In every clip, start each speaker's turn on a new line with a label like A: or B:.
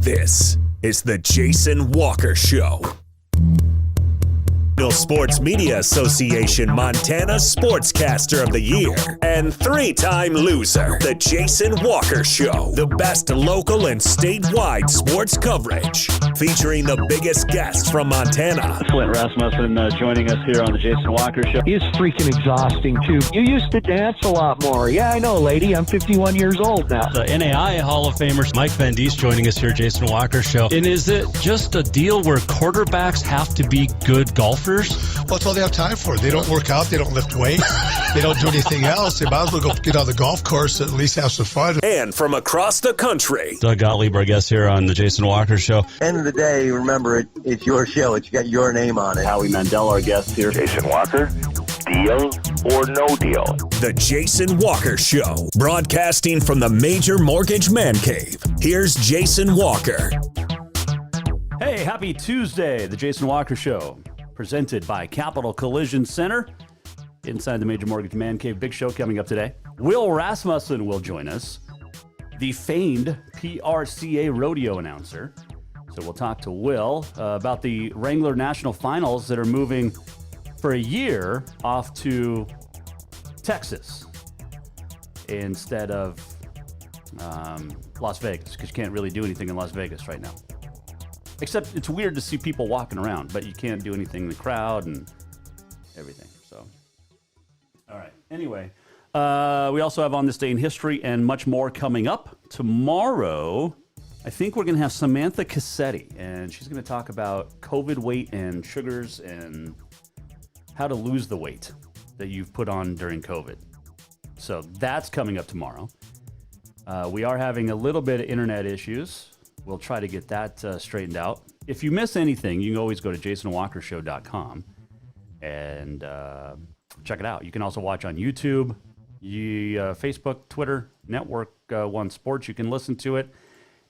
A: This is the Jason Walker Show. Sports Media Association Montana Sportscaster of the Year and 3-time loser, the Jason Walker Show. The best local and statewide sports coverage, featuring the biggest guests from Montana.
B: Flint Rasmussen joining us here on the Jason Walker Show.
C: He's freaking exhausting, too. You used to dance a lot more. Yeah, I know, lady. I'm 51 years old now.
D: The NAI Hall of Famer Mike Van Diest joining us here, Jason Walker Show. And is it just a deal where quarterbacks have to be good golfers?
E: Well, that's all they have time for. They don't work out. They don't lift weights. They don't do anything else. They might as well go get on the golf course and at least have some fun.
A: And from across the country,
D: Doug Gottlieb, our guest here on the Jason Walker Show.
F: End of the day, remember, it's your show. It's got your name on it.
B: Howie Mandel, our guest here.
G: Jason Walker, deal or no deal?
A: The Jason Walker Show, broadcasting from the Major Mortgage Man Cave. Here's Jason Walker.
H: Hey, happy Tuesday, the Jason Walker Show, presented by Capital Collision Center inside the Major Mortgage Man Cave. Big show coming up today. Will Rasmussen will join us, the famed PRCA rodeo announcer. So we'll talk to Will about the Wrangler National Finals that are moving for a year off to Texas instead of Las Vegas, because you can't really do anything in Las Vegas right now. Except it's weird to see people walking around, but you can't do anything in the crowd and everything. So, all right. Anyway, we also have On This Day in History and much more coming up. Tomorrow, I think we're going to have Samantha Cassetti, and she's going to talk about COVID weight and sugars and how to lose the weight that you've put on during COVID. So that's coming up tomorrow. We are having a little bit of internet issues. We'll try to get that straightened out. If you miss anything, you can always go to jasonwalkershow.com and check it out. You can also watch on YouTube, Facebook, Twitter, Network One Sports. You can listen to it.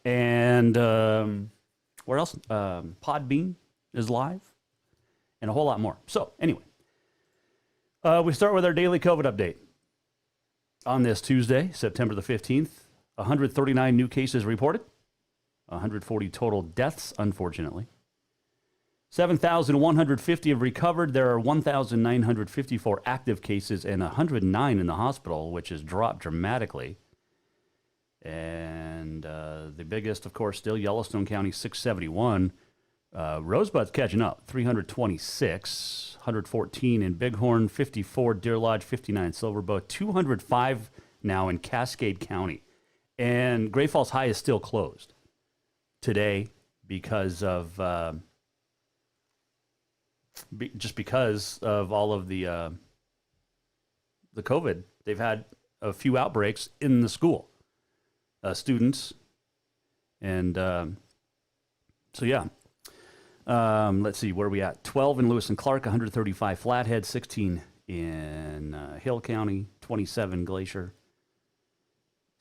H: And where else? Podbean is live and a whole lot more. So anyway, we start with our daily COVID update. On this Tuesday, September the 15th, 139 new cases reported. 140 total deaths, unfortunately. 7,150 have recovered. There are 1,954 active cases and 109 in the hospital, which has dropped dramatically. And the biggest, of course, still Yellowstone County, 671. Rosebud's catching up, 326. 114 in Bighorn, 54 Deer Lodge, 59 Silverbow, 205 now in Cascade County. And Great Falls High is still closed today because of just because of all of the COVID. They've had a few outbreaks in the school, students, and so yeah. Let's see, where are we at? 12 in Lewis and Clark, 135 Flathead, 16 in Hill County, 27 Glacier,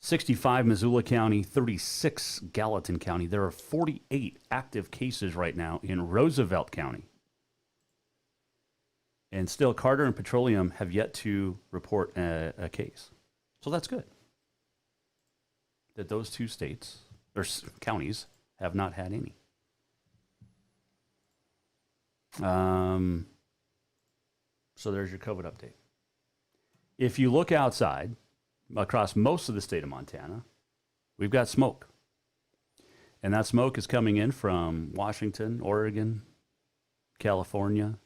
H: 65 Missoula County, 36 Gallatin County. There are 48 active cases right now in Roosevelt County. And still, Carter and Petroleum have yet to report a case. So that's good that those two states, or counties, have not had any. So there's your COVID update. If you look outside, across most of the state of Montana, we've got smoke. And that smoke is coming in from Washington, Oregon, California,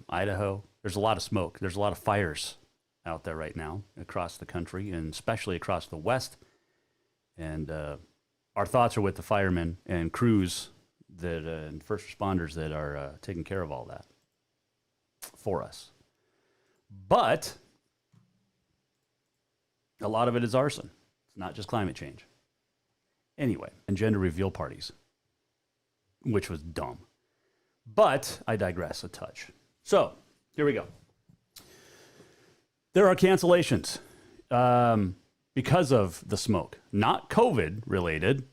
H: Idaho. There's a lot of smoke. There's a lot of fires out there right now across the country, and especially across the West. And our thoughts are with the firemen and crews that and first responders that are taking care of all that for us. But a lot of it is arson. It's not just climate change. Anyway, and gender reveal parties, which was dumb. But I digress a touch. So here we go. There are cancellations because of the smoke. Not COVID related,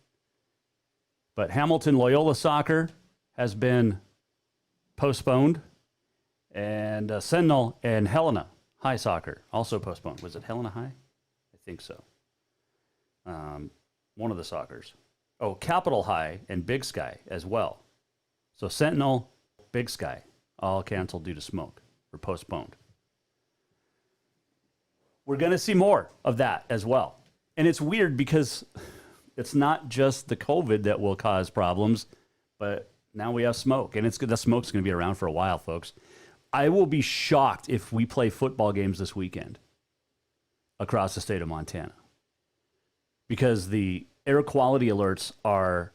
H: but Hamilton Loyola Soccer has been postponed. And Sentinel and Helena High Soccer also postponed. Was it Helena High? I think so. One of the soccers. Oh, Capitol High and Big Sky as well. So Sentinel, Big Sky, all canceled due to smoke or postponed. We're going to see more of that as well. And it's weird because it's not just the COVID that will cause problems, but now we have smoke, and the smoke's going to be around for a while, folks. I will be shocked if we play football games this weekend across the state of Montana, because the air quality alerts are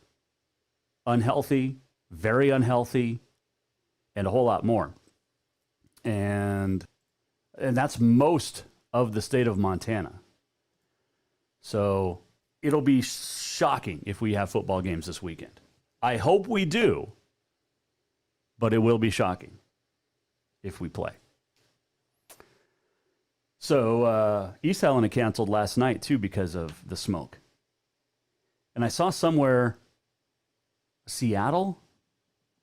H: unhealthy, very unhealthy, and a whole lot more. And that's most of the state of Montana. So it'll be shocking if we have football games this weekend. I hope we do, but it will be shocking if we play. So East Helena canceled last night, too, because of the smoke. And I saw somewhere Seattle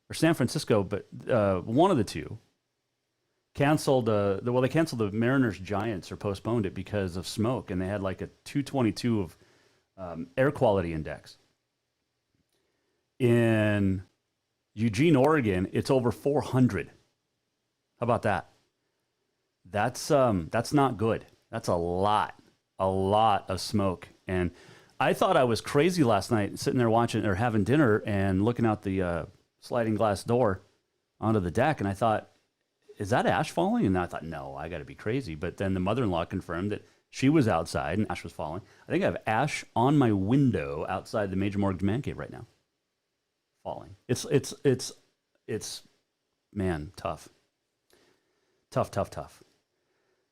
H: or San Francisco, but one of the two canceled. They canceled the Mariners Giants, or postponed it because of smoke, and they had like a 222 of air quality index. In Eugene, Oregon, it's over 400. How about that? That's not good. That's a lot of smoke. And I thought I was crazy last night, sitting there watching or having dinner and looking out the sliding glass door onto the deck, and I thought, is that ash falling? And I thought, no, I got to be crazy. But then the mother-in-law confirmed that she was outside and ash was falling. I think I have ash on my window outside the Major Mortgage Man Cave right now, falling. It's man, tough. Tough.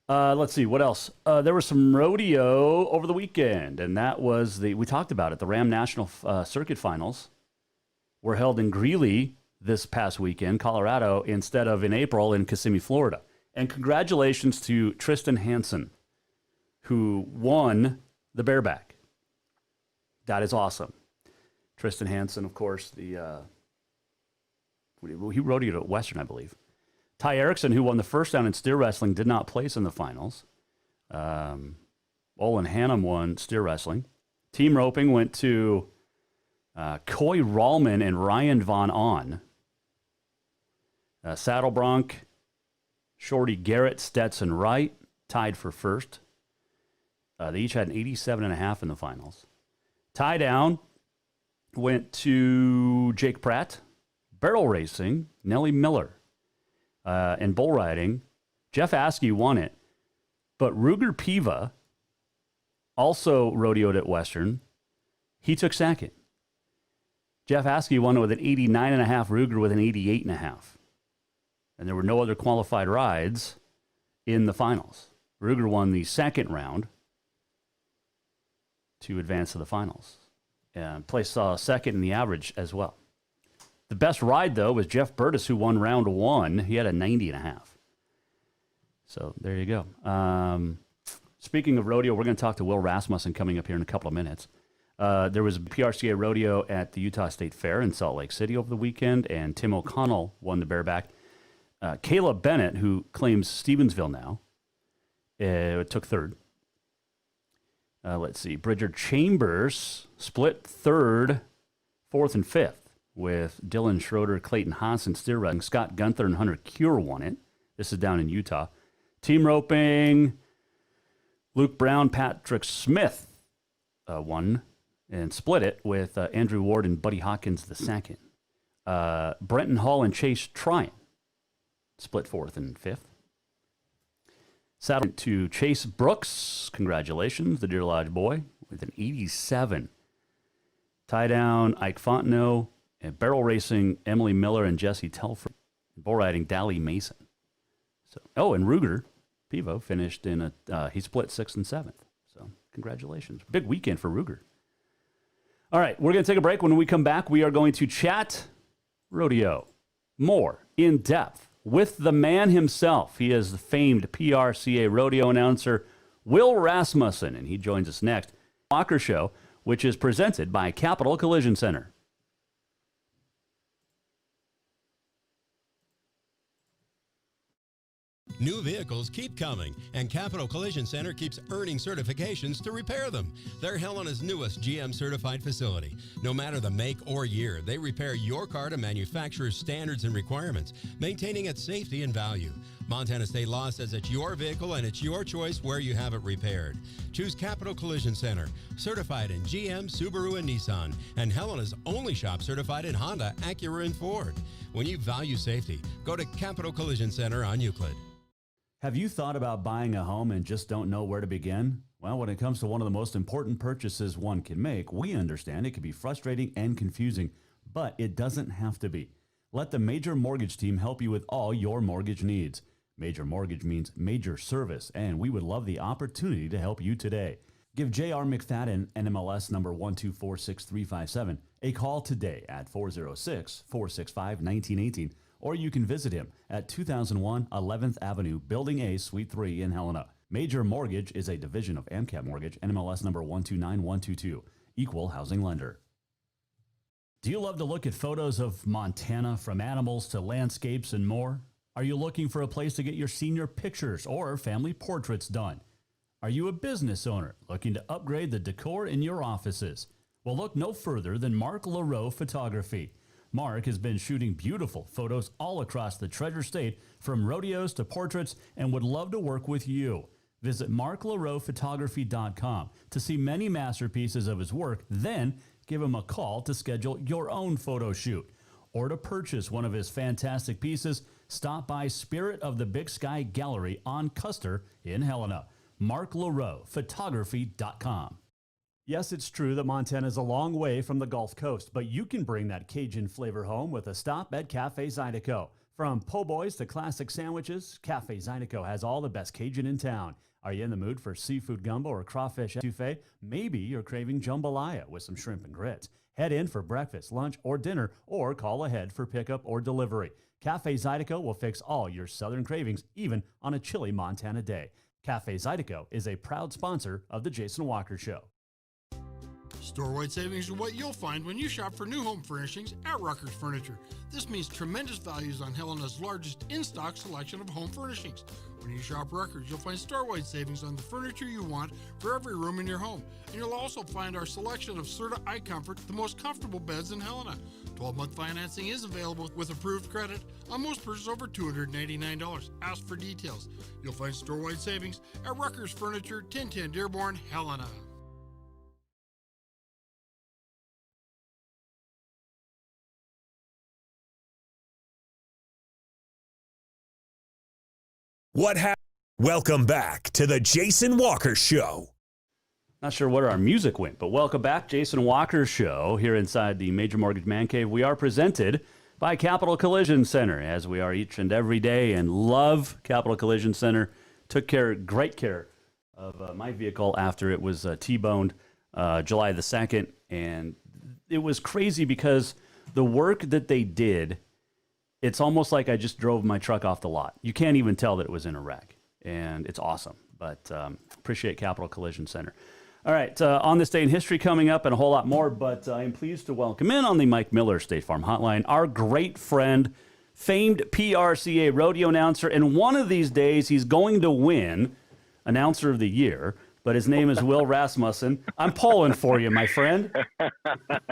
H: Let's see, what else? There was some rodeo over the weekend, and that was we talked about it, the Ram National Circuit Finals were held in Greeley this past weekend, Colorado, instead of in April in Kissimmee, Florida. And congratulations to Tristan Hansen, who won the bareback. That is awesome. Tristan Hansen, of course, he rodeoed at Western, I believe. Ty Erickson, who won the first down in steer wrestling, did not place in the finals. Olin Hannum won steer wrestling. Team roping went to Coy Rallman and Ryan Von On. Saddle Bronc, Shorty Garrett, Stetson Wright tied for first. They each had an 87.5 in the finals. Tie down went to Jake Pratt. Barrel racing, Nellie Miller. And bull riding, Jeff Askey won it. But Ruger Piva also rodeoed at Western. He took second. Jeff Askey won it with an 89.5, Ruger with an 88.5. And there were no other qualified rides in the finals. Ruger won the second round to advance to the finals. And placed second in the average as well. The best ride, though, was Jeff Burtis, who won round one. He had a 90.5. So there you go. Speaking of rodeo, we're going to talk to Will Rasmussen coming up here in a couple of minutes. There was a PRCA rodeo at the Utah State Fair in Salt Lake City over the weekend, and Tim O'Connell won the bareback. Caleb Bennett, who claims Stevensville now, took third. Let's see. Bridger Chambers split third, fourth, and fifth with Dylan Schroeder, Clayton Haas, and steer riding. Scott Gunther and Hunter Cure won it. This is down in Utah. Team roping, Luke Brown, Patrick Smith won and split it with Andrew Ward and Buddy Hawkins the second. Brenton Hall and Chase Tryon split fourth and fifth. Saddle to Chase Brooks. Congratulations, the Deer Lodge boy, with an 87. Tie down, Ike Fontenot. And barrel racing, Emily Miller and Jesse Telford. Bull riding, Dally Mason. And Ruger Pivo finished in he split 6th and 7th. So congratulations. Big weekend for Ruger. All right, we're going to take a break. When we come back, we are going to chat rodeo more in depth with the man himself. He is the famed PRCA rodeo announcer, Will Rasmussen, and he joins us next. Walker Show, which is presented by Capital Collision Center.
I: New vehicles keep coming, and Capital Collision Center keeps earning certifications to repair them. They're Helena's newest GM-certified facility. No matter the make or year, they repair your car to manufacturer's standards and requirements, maintaining its safety and value. Montana state law says it's your vehicle and it's your choice where you have it repaired. Choose Capital Collision Center, certified in GM, Subaru, and Nissan, and Helena's only shop certified in Honda, Acura, and Ford. When you value safety, go to Capital Collision Center on Euclid.
H: Have you thought about buying a home and just don't know where to begin? Well, when it comes to one of the most important purchases one can make, we understand it can be frustrating and confusing, but it doesn't have to be. Let the Major Mortgage team help you with all your mortgage needs. Major Mortgage means major service, and we would love the opportunity to help you today. Give J.R. McFadden, NMLS number 1246357, a call today at 406-465-1918, or you can visit him at 2001 11th Avenue, Building A, Suite 3 in Helena. Major Mortgage is a division of AMCAP Mortgage, NMLS number 129122, equal housing lender. Do you love to look at photos of Montana, from animals to landscapes and more? Are you looking for a place to get your senior pictures or family portraits done? Are you a business owner looking to upgrade the decor in your offices? Well, look no further than Mark LaRoe Photography. Mark has been shooting beautiful photos all across the Treasure State, from rodeos to portraits, and would love to work with you. Visit marklaroephotography.com to see many masterpieces of his work, then give him a call to schedule your own photo shoot. Or to purchase one of his fantastic pieces, stop by Spirit of the Big Sky Gallery on Custer in Helena. marklaroephotography.com. Yes, it's true that Montana is a long way from the Gulf Coast, but you can bring that Cajun flavor home with a stop at Cafe Zydeco. From po' boys to classic sandwiches, Cafe Zydeco has all the best Cajun in town. Are you in the mood for seafood gumbo or crawfish etouffee? Maybe you're craving jambalaya with some shrimp and grits. Head in for breakfast, lunch, or dinner, or call ahead for pickup or delivery. Cafe Zydeco will fix all your southern cravings, even on a chilly Montana day. Cafe Zydeco is a proud sponsor of The Jason Walker Show.
J: Store-wide savings are what you'll find when you shop for new home furnishings at Rucker's Furniture. This means tremendous values on Helena's largest in-stock selection of home furnishings. When you shop Rucker's, you'll find store-wide savings on the furniture you want for every room in your home. And you'll also find our selection of Serta iComfort, the most comfortable beds in Helena. 12-month financing is available with approved credit on most purchases over $299. Ask for details. You'll find store-wide savings at Rucker's Furniture, 1010 Dearborn, Helena.
A: What happened? Welcome back to the Jason Walker Show.
H: Not sure where our music went, but welcome back, Jason Walker Show, here inside the Major Mortgage Man Cave. We are presented by Capital Collision Center, as we are each and every day, and love Capital Collision Center. Took great care of my vehicle after it was T-boned July the 2nd, and it was crazy because the work that they did, it's almost like I just drove my truck off the lot. You can't even tell that it was in a wreck, and it's awesome. But appreciate Capital Collision Center. All right, on this day in history coming up and a whole lot more, but I am pleased to welcome in on the Mike Miller State Farm Hotline our great friend, famed PRCA rodeo announcer, and one of these days he's going to win Announcer of the Year, but his name is Will Rasmussen. I'm pulling for you, my friend.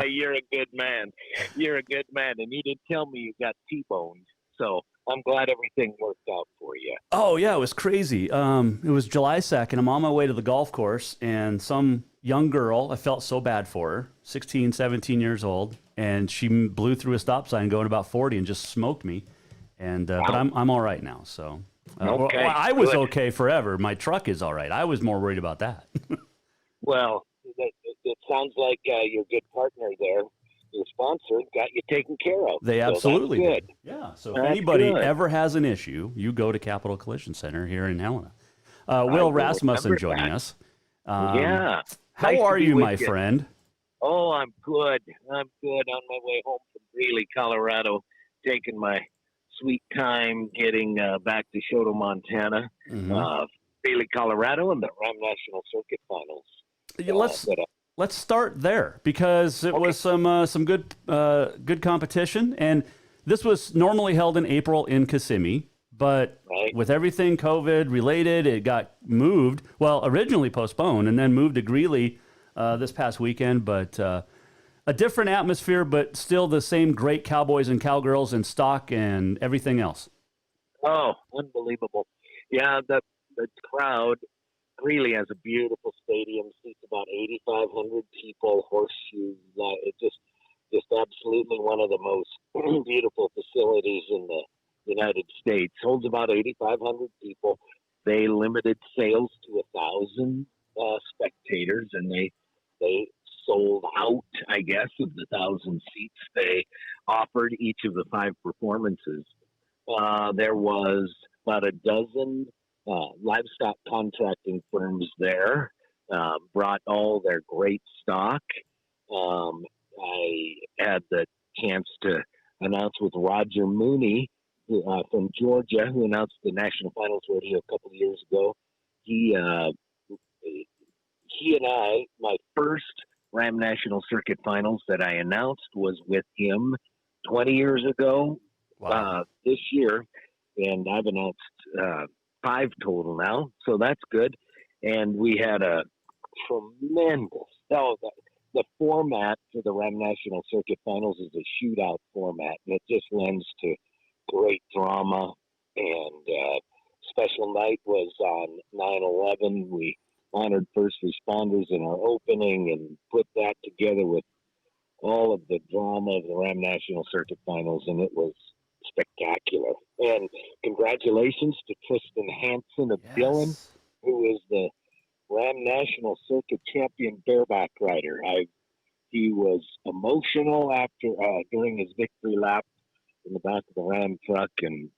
G: You're a good man. You're a good man. And you didn't tell me you got T-boned. So I'm glad everything worked out for you.
H: Oh, yeah, it was crazy. It was July 2nd. I'm on my way to the golf course, and some young girl, I felt so bad for her, 16, 17 years old, and she blew through a stop sign going about 40 and just smoked me. And wow. But I'm all right now, so...
G: Okay,
H: well, I was okay forever. My truck is all right. I was more worried about that.
G: Well, it sounds like your good partner there, your sponsor, got you taken care of.
H: They absolutely
G: did.
H: Yeah, so if anybody ever has an issue, you go to Capital Collision Center here in Helena. Will Rasmussen joining us.
G: Yeah.
H: How
G: nice
H: are you, my friend?
G: Oh, I'm good. I'm good on my way home from Greeley, Colorado, taking my sweet time getting back to Choteau, Montana, Greeley, Colorado, and the Ram National Circuit Finals.
H: Yeah, let's start there because it was some good competition, and this was normally held in April in Kissimmee, But with everything COVID related, it got moved. Well, originally postponed and then moved to Greeley this past weekend. But a different atmosphere, but still the same great cowboys and cowgirls and stock and everything else.
G: Oh, unbelievable. Yeah, the crowd really has a beautiful stadium, seats about 8,500 people, horseshoes. It's just absolutely one of the most beautiful facilities in the United States. Holds about 8,500 people. They limited sales to 1,000 spectators, and they sold out, I guess, of the 1,000 seats they offered each of the 5 performances. There was about a dozen livestock contracting firms there, brought all their great stock. I had the chance to announce with Roger Mooney from Georgia, who announced the National Finals Rodeo a couple of years ago. He and I, my first Ram National Circuit Finals that I announced was with him 20 years ago.
H: Wow.
G: This year, and I've announced 5 total now, so that's good. And we had a tremendous. The format for the Ram National Circuit Finals is a shootout format, and it just lends to great drama. And special night was on 9/11. We honored first responders in our opening and put that together with all of the drama of the Ram National Circuit Finals, and it was spectacular. And congratulations to Tristan Hansen of Dillon, who is the Ram National Circuit champion bareback rider. He was emotional after during his victory lap in the back of the Ram truck, and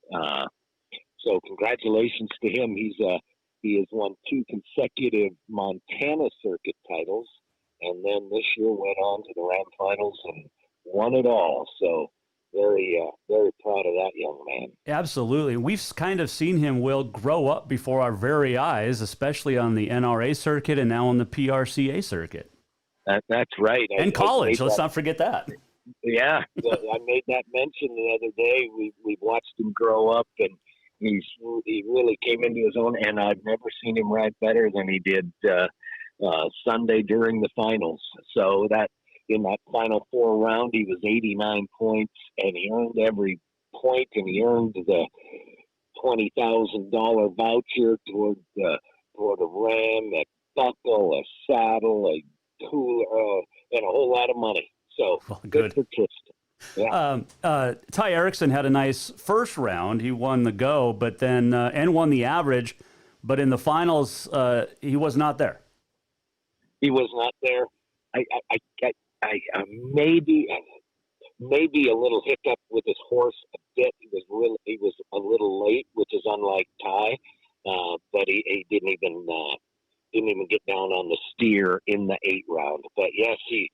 G: so congratulations to him. He has won 2 consecutive Montana Circuit titles, and then this year went on to the Ram Finals and won it all. So very proud of that young man.
H: Absolutely. We've kind of seen him, Will, grow up before our very eyes, especially on the NRA circuit and now on the PRCA circuit.
G: That's right.
H: And college. Let's not forget that.
G: Yeah. I made that mention the other day. We've watched him grow up, and he really came into his own, and I've never seen him ride better than he did Sunday during the finals. So that in that final 4 round, he was 89 points, and he earned every point, and he earned the $20,000 voucher toward a ram, a buckle, a saddle, a cooler, and a whole lot of money. So good for Tristan. Yeah.
H: Ty Erickson had a nice first round. He won the go, but then and won the average, but in the finals, he was not there.
G: He was not there. I maybe a little hiccup with his horse a bit. He was a little late, which is unlike Ty, but he didn't even get down on the steer in the 8th round. But yes, he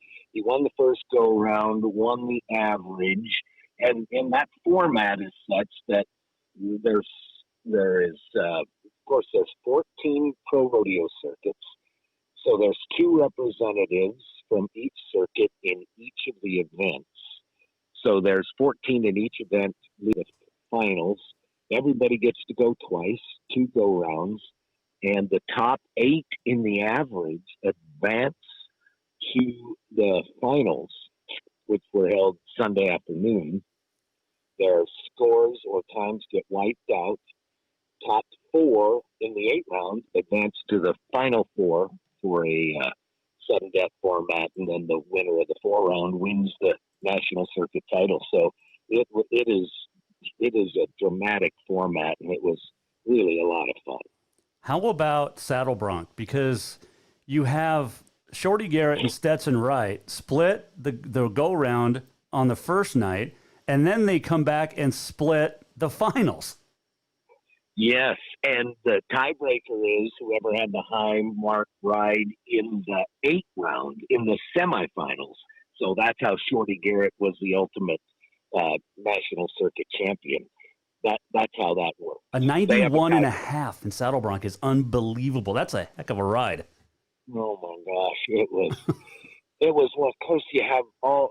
G: won the first go round, won the average, and that format is such that there is of course there's 14 pro rodeo circuits, so there's 2 representatives from each circuit in each of the events. So there's 14 in each event, the finals. Everybody gets to go twice, 2 go rounds, and the top 8 in the average advance to the finals, which were held Sunday afternoon. Their scores or times get wiped out. Top 4 in the 8th round advance to the final 4 for a sudden death format, and then the winner of the 4 round wins the national circuit title. So it is a dramatic format, and it was really a lot of fun.
H: How about Saddle Bronc? Because you have Shorty Garrett and Stetson Wright split the go round on the first night, and then they come back and split the finals.
G: Yes, and the tiebreaker is whoever had the high mark ride in the 8th round in the semifinals. So that's how Shorty Garrett was the ultimate national circuit champion. That's how that works.
H: A 91.5 in Saddle Bronc is unbelievable. That's a heck of a ride.
G: Oh my gosh, it was. Well, of course, you have all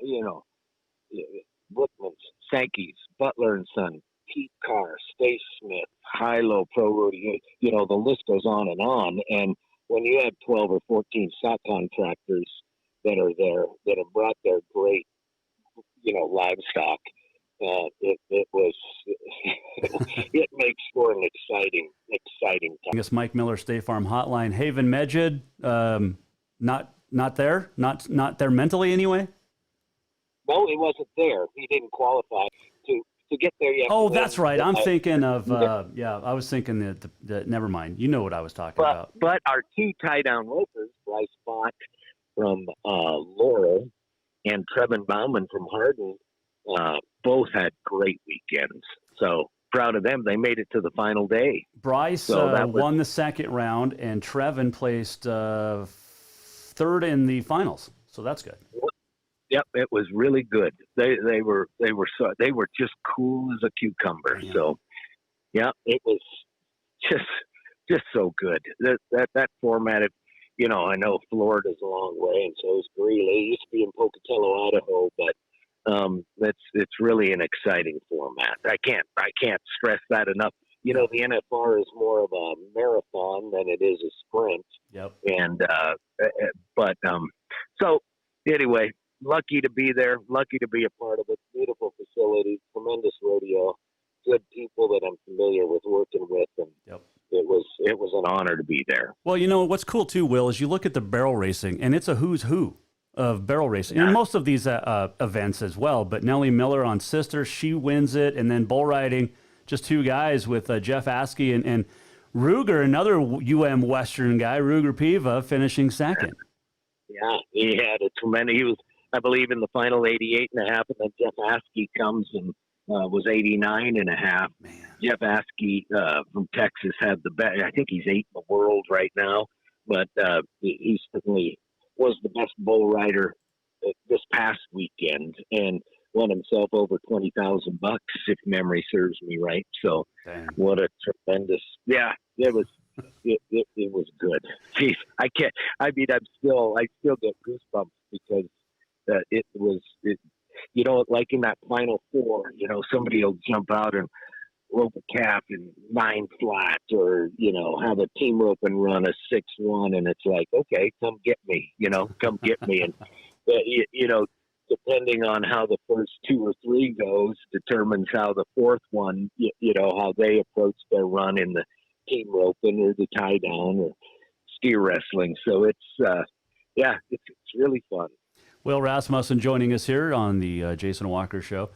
G: Brookmans, Sankey's, Butler and Son, Pete Carr, Stace Smith, High-Low Pro Rodeo, the list goes on. And when you have 12 or 14 stock contractors that are there, that have brought their great, livestock, it was, it makes for an exciting time.
H: I guess Mike Miller, State Farm Hotline. Haven Medjid, not there? Not there mentally anyway?
G: No, he wasn't there. He didn't qualify to get there yet.
H: Oh, that's right. I'm thinking of, I was thinking that never mind. You know what I was talking about.
G: But our two tie-down ropers, Bryce Bott from Laurel and Trevin Bauman from Hardin, both had great weekends. So proud of them. They made it to the final day.
H: Bryce won the second round, and Trevin placed third in the finals. So that's good.
G: Yep, it was really good. They were just cool as a cucumber. Yeah. So, yeah, it was just so good. That format of, I know Florida's a long way, and so is Greeley. It used to be in Pocatello, Idaho, but it's really an exciting format. I can't stress that enough. The NFR is more of a marathon than it is a sprint.
H: Yep.
G: And so anyway. Lucky to be there, lucky to be a part of it. Beautiful facility, tremendous rodeo, good people that I'm familiar with working with, and it was an honor to be there.
H: Well, what's cool too, Will, is you look at the barrel racing, and it's a who's who of barrel racing, and most of these events as well. But Nellie Miller on Sister, she wins it, and then bull riding, just two guys with Jeff Askey and Ruger, another Western guy, Ruger Piva, finishing second.
G: Yeah, he had a tremendous. He was, I believe, in the final 88.5, and then Jeff Askey comes and was 89.5. Jeff Askey from Texas had the best. I think he's 8th in the world right now, but he certainly was the best bull rider this past weekend and won himself over $20,000 if memory serves me right. So, what a tremendous! Yeah, it was. It was good. Jeez, I can't. I mean, I still get goosebumps because it was, like in that final four, somebody will jump out and rope a calf in 9 flat, or have a team rope and run a 6-1, and it's like, okay, come get me, come get me, and depending on how the first 2 or 3 goes, determines how the fourth one, how they approach their run in the team roping or the tie down or steer wrestling. So it's really fun.
H: Will Rasmussen joining us here on the Jason Walker Show.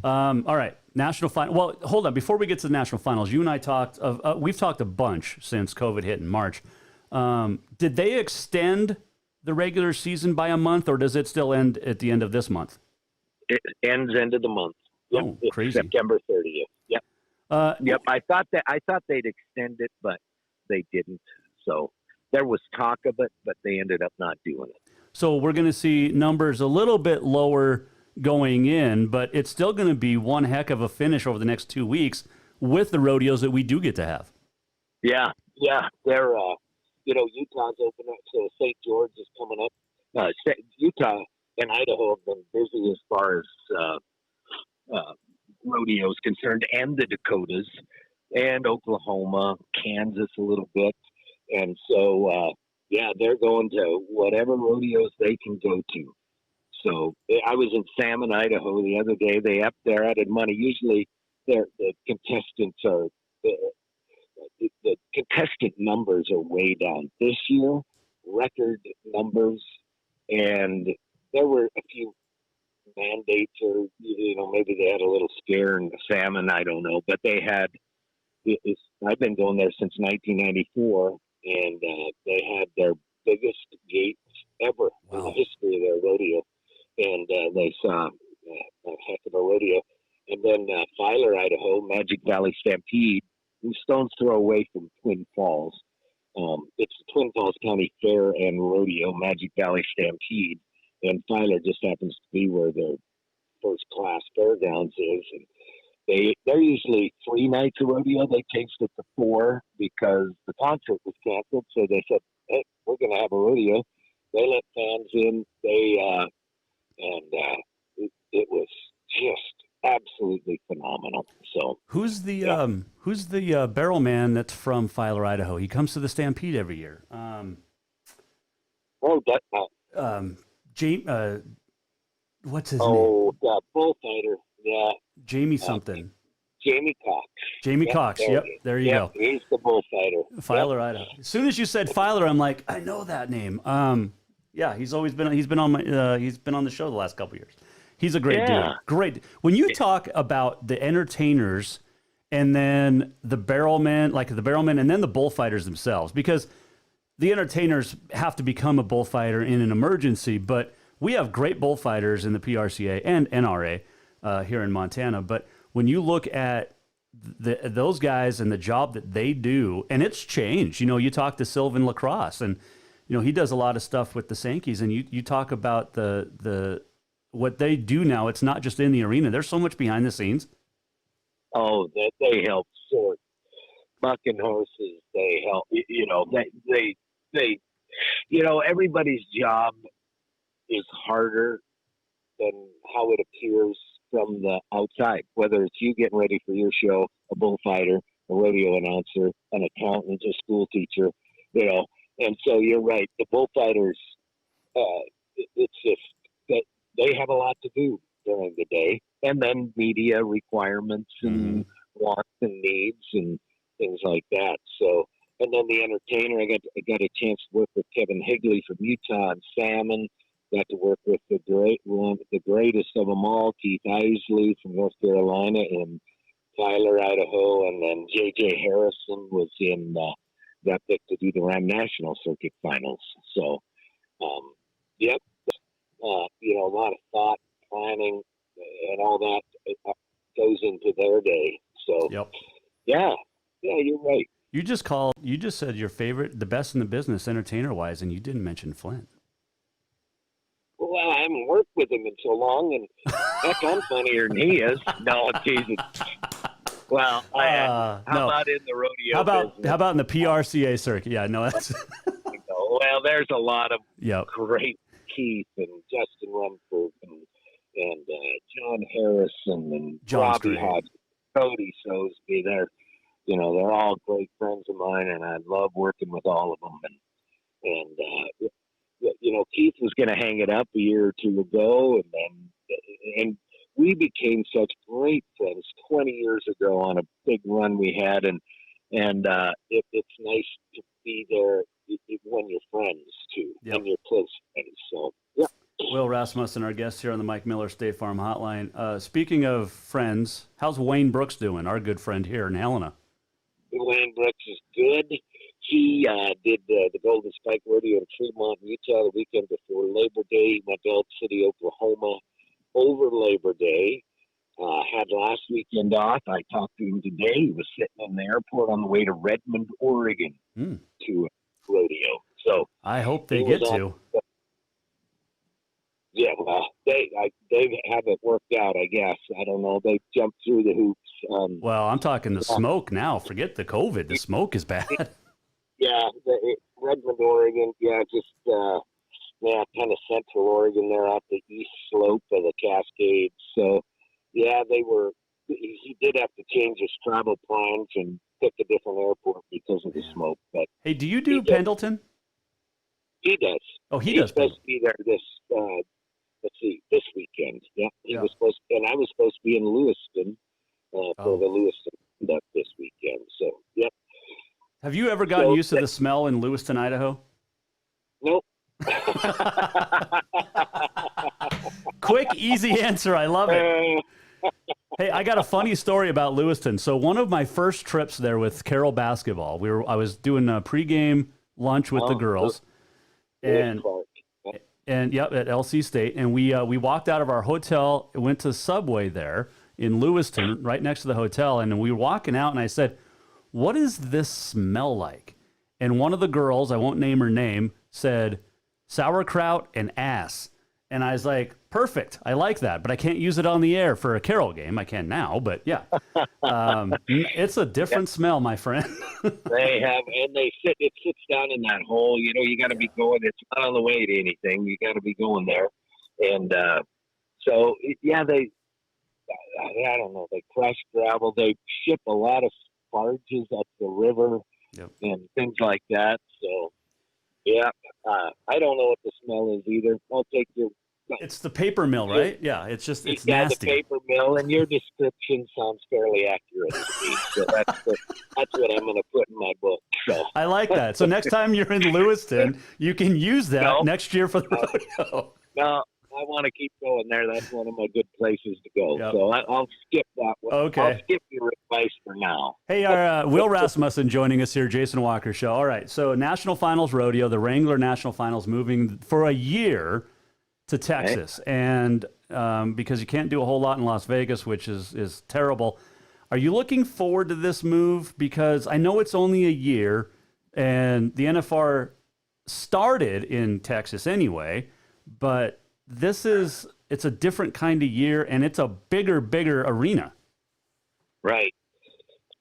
H: All right, national final. Well, hold on. Before we get to the national finals, you and I talked. We've talked a bunch since COVID hit in March. Did they extend the regular season by a month, or does it still end at the end of this month?
G: It ends end of the month. Yep.
H: Oh, crazy!
G: September 30th. Yep. Yep. I thought they'd extend it, but they didn't. So there was talk of it, but they ended up not doing it.
H: So we're going to see numbers a little bit lower going in, but it's still going to be one heck of a finish over the next 2 weeks with the rodeos that we do get to have.
G: Yeah. They're, Utah's open up, so St. George is coming up. Utah and Idaho have been busy as far as rodeo is concerned, and the Dakotas, and Oklahoma, Kansas a little bit. And so, they're going to whatever rodeos they can go to. So I was in Salmon, Idaho the other day. They upped their added money. Usually the contestants are, the contestant numbers are way down. This year, record numbers, and there were a few mandates, or maybe they had a little scare in the Salmon, I don't know, but they had, I've been going there since 1994, and they had their biggest gates ever in the history of their rodeo, and they saw a heck of a rodeo. And then Filer, Idaho, Magic Valley Stampede, stone's throw away from Twin Falls. It's the Twin Falls County Fair and Rodeo, Magic Valley Stampede, and Filer just happens to be where their first class fairgrounds is. And they're usually 3 nights of rodeo. They changed it to 4 because the concert was canceled. So they said, "Hey, we're going to have a rodeo." They let fans in. It was just absolutely phenomenal. So
H: who's the barrel man that's from Filer, Idaho? He comes to the Stampede every year. What's his name?
G: Oh, bullfighter. Yeah.
H: Jamie something.
G: Jamie Cox.
H: Jamie Cox. There you go.
G: He's the bullfighter.
H: Filer, Idaho. As soon as you said Filer, I'm like, I know that name. Yeah, he's on the show the last couple of years. He's a great dude. Great. When you talk about the entertainers and then the barrelmen, and then the bullfighters themselves, because the entertainers have to become a bullfighter in an emergency, but we have great bullfighters in the PRCA and NRA here in Montana. But when you look at those guys and the job that they do, and it's changed. You talk to Sylvan Lacrosse, and he does a lot of stuff with the Sankeys, and you talk about the what they do now. It's not just in the arena. There's so much behind the scenes.
G: Oh, they help sort bucking horses. They help. They everybody's job is harder than how it appears from the outside, whether it's you getting ready for your show, a bullfighter, a rodeo announcer, an accountant, a school teacher, and so you're right. The bullfighters, it's just that they have a lot to do during the day, and then media requirements and wants and needs and things like that. So, and then the entertainer, I got a chance to work with Kevin Higley from Utah and Salmon. Got to work with the greatest of them all, Keith Isley from North Carolina in Tyler, Idaho, and then J.J. Harrison was got picked to do the Ram National Circuit Finals. So, a lot of thought, planning, and all that goes into their day. So, yeah, you're right.
H: You just said your favorite, the best in the business, entertainer-wise, and you didn't mention Flint.
G: Well, I haven't worked with him in so long, and heck, I'm funnier than he is. No, Jesus. Well, how about in the rodeo business?
H: How about in the PRCA circuit? Yeah, no, that's.
G: Well, there's a lot of great Keith and Justin Rumford and John Harrison and Robbie Hodge, Cody Sosby. They're all great friends of mine, and I love working with all of them. And Keith was going to hang it up a year or two ago, and we became such great friends 20 years ago on a big run we had, and it's nice to be there when you're friends too, and you're close friends. So yeah.
H: Will Rasmussen, our guest here on the Mike Miller State Farm Hotline. Speaking of friends, how's Wayne Brooks doing? Our good friend here in Helena.
G: Wayne Brooks is good. He did the Golden Spike Rodeo in Fremont, Utah, the weekend before Labor Day. He went to Elk City, Oklahoma over Labor Day. Had last weekend off. I talked to him today. He was sitting in the airport on the way to Redmond, Oregon to a rodeo. So
H: I hope they get to.
G: Yeah, well, they have it worked out, I guess. I don't know. They jumped through the hoops.
H: Well, I'm talking the smoke now. Forget the COVID. The smoke is bad.
G: Yeah, Redmond, Oregon. Yeah, just kind of central Oregon there off the east slope of the Cascades. So, yeah, he did have to change his travel plans and pick a different airport because of the smoke. But
H: hey, do you do Pendleton?
G: He does.
H: Oh,
G: He's supposed to be there this weekend. Yeah, he was supposed to, and I was supposed to be in Lewiston for the Lewiston this weekend. So, yep.
H: Have you ever gotten used to the smell in Lewiston, Idaho?
G: Nope.
H: Quick, easy answer. I love it. Hey, I got a funny story about Lewiston. So one of my first trips there with Carroll basketball, I was doing a pregame lunch with the girls, and at LC State, and we walked out of our hotel, went to Subway there in Lewiston, right next to the hotel, and we were walking out, and I said, "What does this smell like?" And one of the girls, I won't name her name, said, "Sauerkraut and ass." And I was like, perfect. I like that, but I can't use it on the air for a Carroll game. I can now, but yeah. It's a different smell, my friend.
G: They have, and it sits down in that hole. You got to be going. It's not on the way to anything. You got to be going there. And so, yeah, I don't know, they crush gravel. They ship a lot of barges up the river and things like that. So, yeah, I don't know what the smell is either. I'll take your...
H: It's the paper mill, right? Yeah, it's nasty.
G: The paper mill, and your description sounds fairly accurate to me. So that's what I'm going to put in my book. So
H: I like that. So next time you're in Lewiston, you can use that next year for the rodeo.
G: No, I want to keep going there. That's one of my good places to go. So I'll skip that one.
H: Okay.
G: I'll skip your advice for now.
H: Hey, our Will Rasmussen joining us here, Jason Walker Show. All right, so National Finals Rodeo, the Wrangler National Finals moving for a year to Texas, and because you can't do a whole lot in Las Vegas, which is terrible. Are you looking forward to this move? Because I know it's only a year, and the NFR started in Texas anyway, but it's a different kind of year, and it's a bigger arena.
G: Right.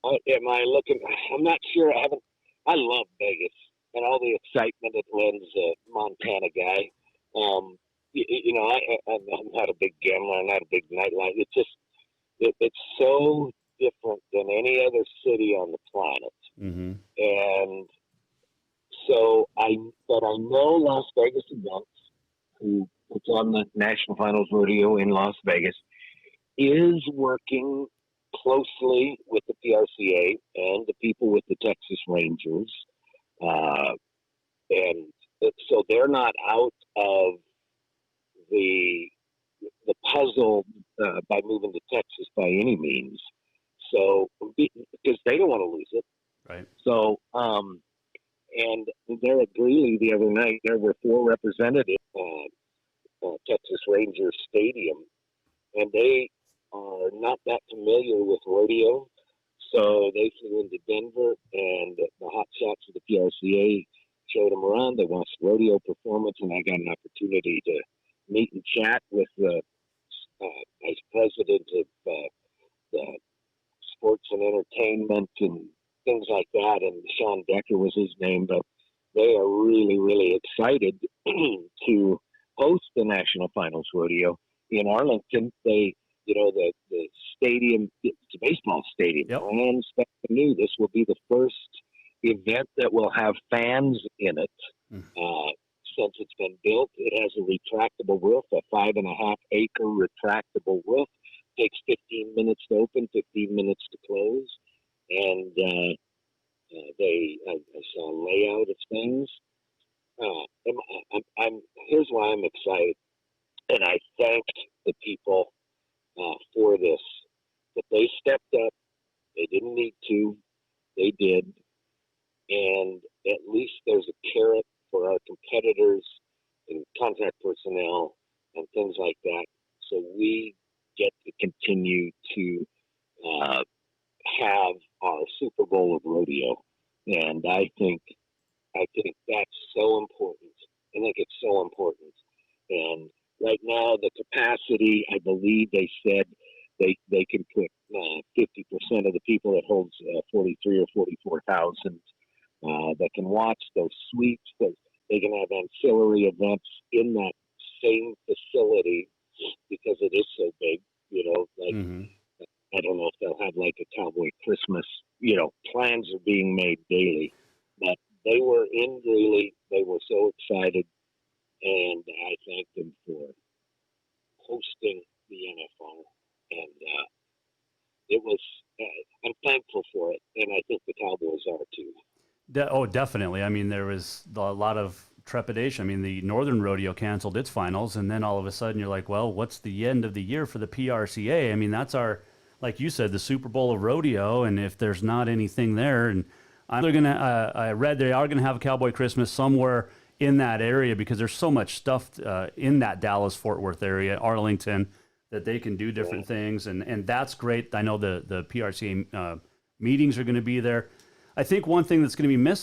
G: Am I looking? I'm not sure. I love Vegas and all the excitement it lends a Montana guy. You know, I'm not a big gambler. I'm not a big nightlife. It's so different than any other city on the planet.
H: Mm-hmm.
G: And so I know Las Vegas Events, who puts on the National Finals Rodeo in Las Vegas, is working closely with the PRCA and the people with the Texas Rangers. And so they're not out of the puzzle by moving to Texas by any means. So, because they don't want to lose it.
H: Right.
G: So, and there at Greeley the other night, there were 4 representatives Texas Rangers Stadium, and they are not that familiar with rodeo. So they flew into Denver, and the hot shots of the PRCA showed them around. They watched rodeo performance, and I got an opportunity to meet and chat with the vice president of the sports and entertainment and things like that. And Sean Decker was his name, but they are really, really excited to host the National Finals Rodeo in Arlington. They, the stadium, it's a baseball stadium, brand spanking new. This will be the first event that will have fans in it. Since it's been built, it has a retractable roof, a 5.5-acre retractable roof. Takes 15 minutes to open, 15 minutes to close, and I saw a layout of things. Here's why I'm excited, and I thank the people for this. That they stepped up. They didn't need to. They did, and at least there's a carrot for our competitors and contract personnel and things like that. So we get to continue to have our Super Bowl of rodeo. And I think that's so important. I think it's so important. And right now, the capacity, I believe they said they can put 50% of the people that holds 43 or 44,000 that can watch those suites. They can have ancillary events in that same facility because it is so big. I don't know if they'll have like a Cowboy Christmas. Plans are being made daily, but they were in Greeley. They were so excited, and I thank them for hosting the NFR. And it was. I'm thankful for it, and I think the Cowboys are too.
H: Definitely. I mean, there was a lot of trepidation. I mean, the Northern Rodeo canceled its finals, and then all of a sudden you're like, well, what's the end of the year for the PRCA? I mean, that's our, like you said, the Super Bowl of rodeo, and if there's not anything there, and I read they are going to have a Cowboy Christmas somewhere in that area because there's so much stuff in that Dallas-Fort Worth area, Arlington, that they can do different things, and that's great. I know the PRCA meetings are going to be there. I think one thing that's going to be missing